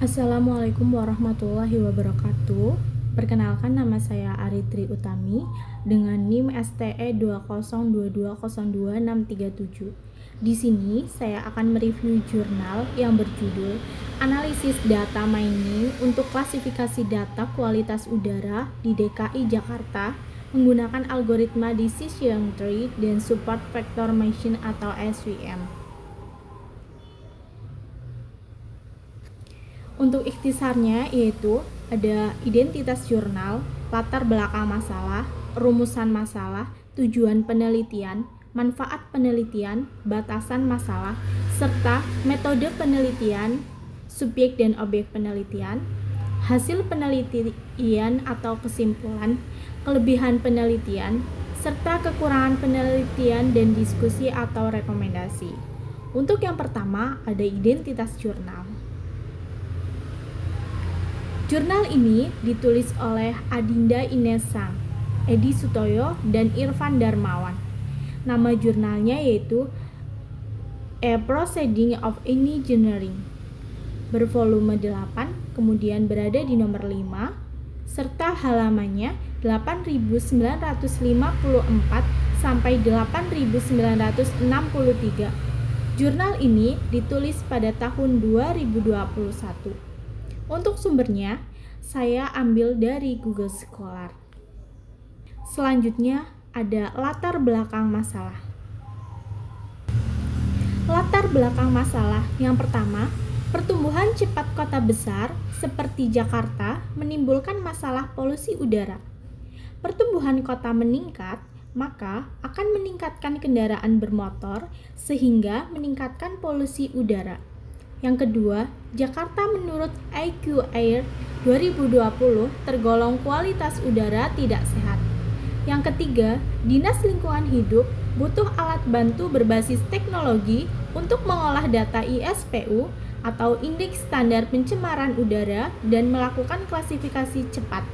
Assalamualaikum warahmatullahi wabarakatuh. Perkenalkan, nama saya Aritri Utami dengan NIM STE 202202637. Di sini saya akan mereview jurnal yang berjudul Analisis Data Mining untuk Klasifikasi Data Kualitas Udara di DKI Jakarta menggunakan algoritma Decision Tree dan Support Vector Machine atau SVM. Untuk ikhtisarnya yaitu ada identitas jurnal, latar belakang masalah, rumusan masalah, tujuan penelitian, manfaat penelitian, batasan masalah, serta metode penelitian, subjek dan objek penelitian, hasil penelitian atau kesimpulan, kelebihan penelitian, serta kekurangan penelitian dan diskusi atau rekomendasi. Untuk yang pertama ada identitas jurnal. Jurnal ini ditulis oleh Adinda Inesang, Edi Sutoyo, dan Irfan Darmawan. Nama jurnalnya yaitu A Proceeding of Engineering, bervolume 8, kemudian berada di nomor 5, serta halamannya 8.954 sampai 8.963. Jurnal ini ditulis pada tahun 2021. Untuk sumbernya, saya ambil dari Google Scholar. Selanjutnya, ada latar belakang masalah. Latar belakang masalah yang pertama, pertumbuhan cepat kota besar seperti Jakarta menimbulkan masalah polusi udara. Pertumbuhan kota meningkat, maka akan meningkatkan kendaraan bermotor sehingga meningkatkan polusi udara. Yang kedua, Jakarta menurut AQAir 2020 tergolong kualitas udara tidak sehat. Yang ketiga, Dinas Lingkungan Hidup butuh alat bantu berbasis teknologi untuk mengolah data ISPU atau Indeks Standar Pencemaran Udara dan melakukan klasifikasi cepat.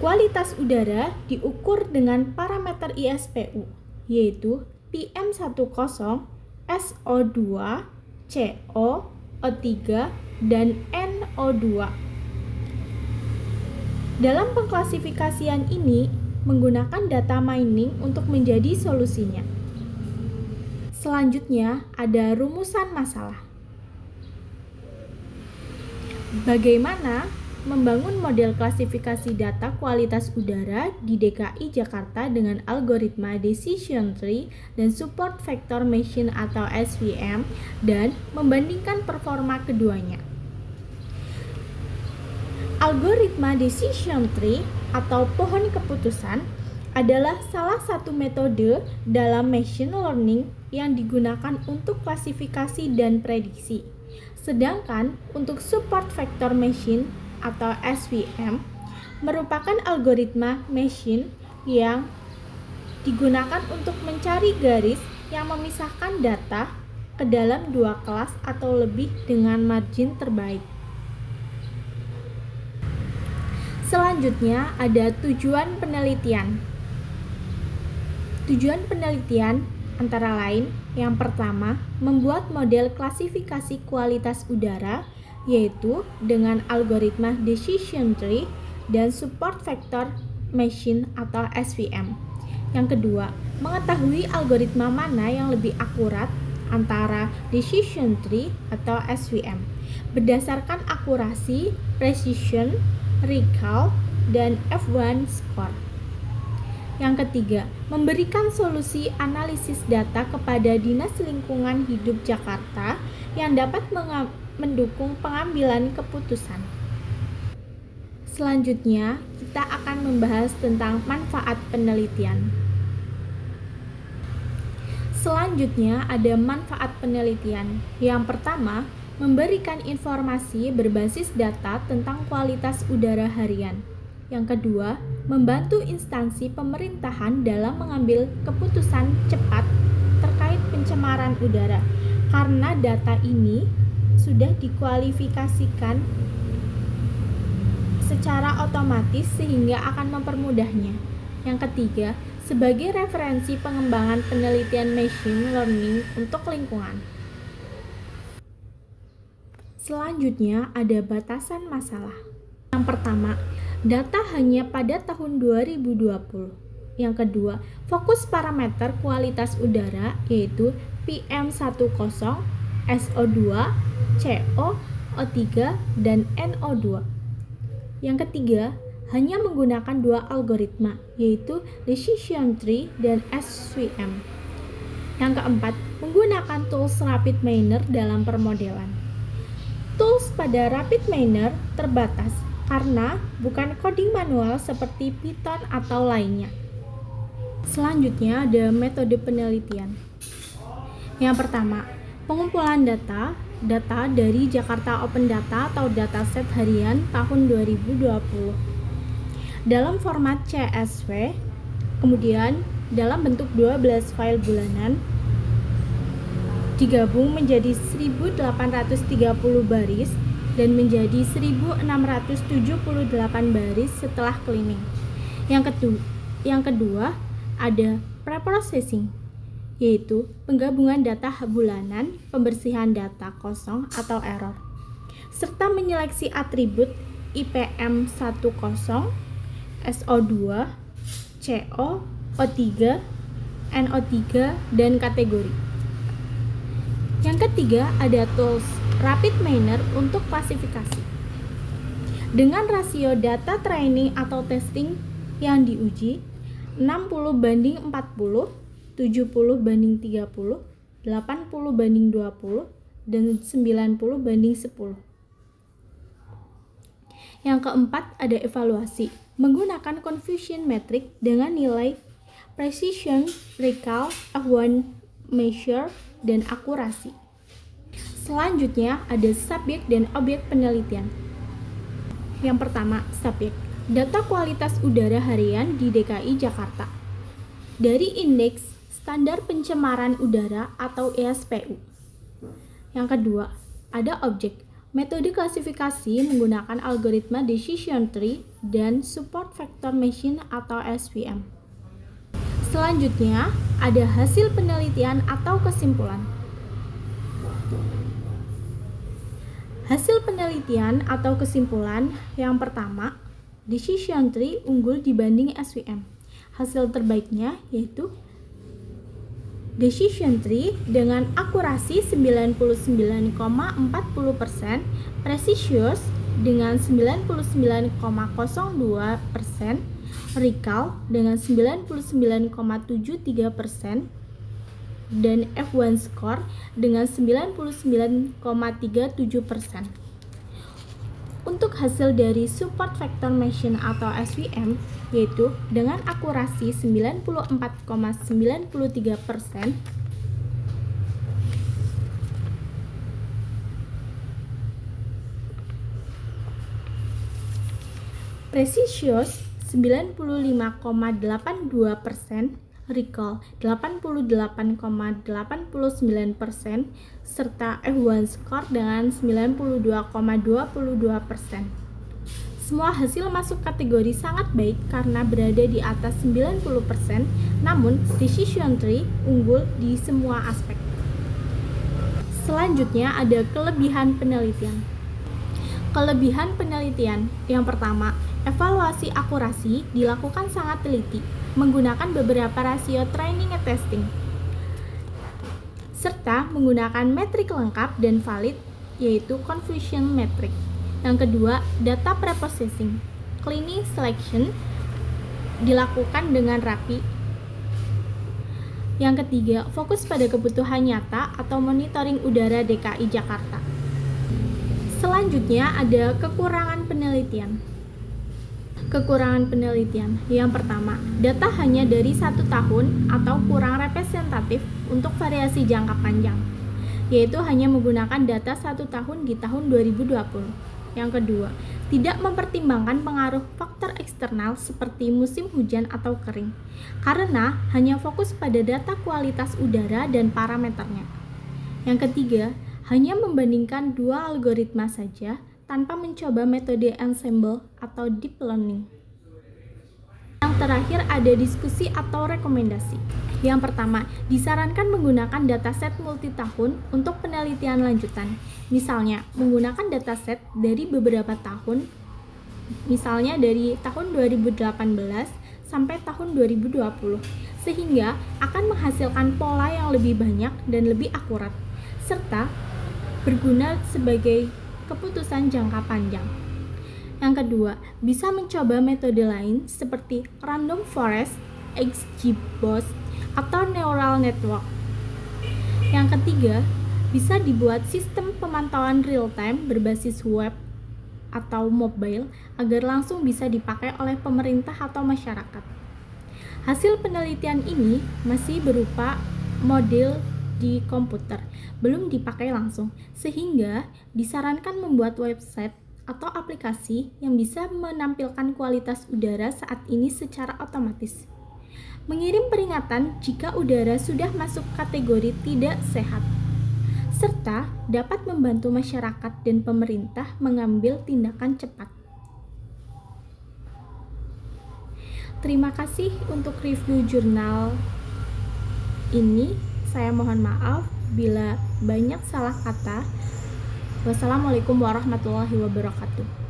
Kualitas udara diukur dengan parameter ISPU, yaitu PM10, SO2, CO, O3, dan NO2. Dalam pengklasifikasian ini menggunakan data mining untuk menjadi solusinya. Selanjutnya ada rumusan masalah. Bagaimana membangun model klasifikasi data kualitas udara di DKI Jakarta dengan algoritma Decision Tree dan Support Vector Machine atau SVM dan membandingkan performa keduanya. Algoritma Decision Tree atau pohon keputusan adalah salah satu metode dalam machine learning yang digunakan untuk klasifikasi dan prediksi. Sedangkan untuk Support Vector Machine atau SVM merupakan algoritma machine yang digunakan untuk mencari garis yang memisahkan data ke dalam dua kelas atau lebih dengan margin terbaik. Selanjutnya ada tujuan penelitian. Tujuan penelitian antara lain yang pertama, membuat model klasifikasi kualitas udara yaitu dengan algoritma Decision Tree dan Support Vector Machine atau SVM. Yang kedua, mengetahui algoritma mana yang lebih akurat antara Decision Tree atau SVM berdasarkan akurasi, precision, recall, dan F1 score. Yang ketiga, memberikan solusi analisis data kepada Dinas Lingkungan Hidup Jakarta yang dapat mendukung pengambilan keputusan. Selanjutnya, kita akan membahas tentang manfaat penelitian. Selanjutnya, ada manfaat penelitian. Yang pertama, memberikan informasi berbasis data tentang kualitas udara harian. Yang kedua, membantu instansi pemerintahan dalam mengambil keputusan cepat terkait pencemaran udara, karena data ini sudah dikualifikasikan secara otomatis sehingga akan mempermudahnya. Yang ketiga, sebagai referensi pengembangan penelitian machine learning untuk lingkungan. Selanjutnya ada batasan masalah. Yang pertama, data hanya pada tahun 2020. Yang kedua, fokus parameter kualitas udara yaitu PM10, SO2, CO, O3, dan NO2. Yang ketiga, hanya menggunakan dua algoritma yaitu decision tree dan SVM. Yang keempat, menggunakan tools RapidMiner dalam permodelan. Tools pada RapidMiner terbatas karena bukan coding manual seperti Python atau lainnya. Selanjutnya ada metode penelitian. Yang pertama, pengumpulan data dari Jakarta Open Data atau dataset harian tahun 2020 dalam format CSV, kemudian dalam bentuk 12 file bulanan digabung menjadi 1830 baris dan menjadi 1678 baris setelah cleaning. Yang kedua ada preprocessing, yaitu penggabungan data bulanan, pembersihan data kosong atau error, serta menyeleksi atribut IPM10, SO2, CO, O3, NO3, dan kategori. Yang ketiga ada tools RapidMiner untuk klasifikasi. Dengan rasio data training atau testing yang diuji 60:40, 70:30, 80:20, dan 90:10. Yang keempat ada evaluasi menggunakan confusion metric dengan nilai precision, recall, F1 measure, dan akurasi. Selanjutnya ada subjek dan objek penelitian. Yang pertama, subjek. Data kualitas udara harian di DKI Jakarta dari Indeks Standar Pencemaran Udara atau ISPU. Yang kedua, ada objek. Metode klasifikasi menggunakan algoritma decision tree dan support vector machine atau SVM. Selanjutnya, ada hasil penelitian atau kesimpulan. Hasil penelitian atau kesimpulan yang pertama, decision tree unggul dibanding SVM. Hasil terbaiknya yaitu decision tree dengan akurasi 99,40%, precious dengan 99,02%, recall dengan 99,73%, dan F1 score dengan 99,37%. Untuk hasil dari support vector machine atau SVM yaitu dengan akurasi 94,93%, precious 95,82%, recall 88,89%, serta F1 score dengan 92,22%. Semua hasil masuk kategori sangat baik karena berada di atas 90%, namun decision tree unggul di semua aspek. Selanjutnya ada kelebihan penelitian. Kelebihan penelitian yang pertama, evaluasi akurasi dilakukan sangat teliti menggunakan beberapa rasio training and testing, serta menggunakan metrik lengkap dan valid yaitu confusion metric. Yang kedua, data preprocessing. Cleaning selection dilakukan dengan rapi. Yang ketiga, fokus pada kebutuhan nyata atau monitoring udara DKI Jakarta. Selanjutnya ada kekurangan penelitian. Kekurangan penelitian yang pertama, data hanya dari 1 tahun atau kurang representatif untuk variasi jangka panjang, yaitu hanya menggunakan data 1 tahun di tahun 2020. Yang kedua, tidak mempertimbangkan pengaruh faktor eksternal seperti musim hujan atau kering, karena hanya fokus pada data kualitas udara dan parameternya. Yang ketiga, hanya membandingkan dua algoritma saja tanpa mencoba metode ensemble atau deep learning. Yang terakhir ada diskusi atau rekomendasi. Yang pertama, disarankan menggunakan dataset multitahun untuk penelitian lanjutan. Misalnya, menggunakan dataset dari beberapa tahun, misalnya dari tahun 2018 sampai tahun 2020, sehingga akan menghasilkan pola yang lebih banyak dan lebih akurat, serta berguna sebagai keputusan jangka panjang. Yang kedua, bisa mencoba metode lain seperti random forest, XGBoost, atau neural network. Yang ketiga, bisa dibuat sistem pemantauan real-time berbasis web atau mobile agar langsung bisa dipakai oleh pemerintah atau masyarakat. Hasil penelitian ini masih berupa model di komputer, belum dipakai langsung, sehingga disarankan membuat website atau aplikasi yang bisa menampilkan kualitas udara saat ini secara otomatis. Mengirim peringatan jika udara sudah masuk kategori tidak sehat, serta dapat membantu masyarakat dan pemerintah mengambil tindakan cepat. Terima kasih untuk review jurnal ini. Saya mohon maaf bila banyak salah kata. Wassalamualaikum warahmatullahi wabarakatuh.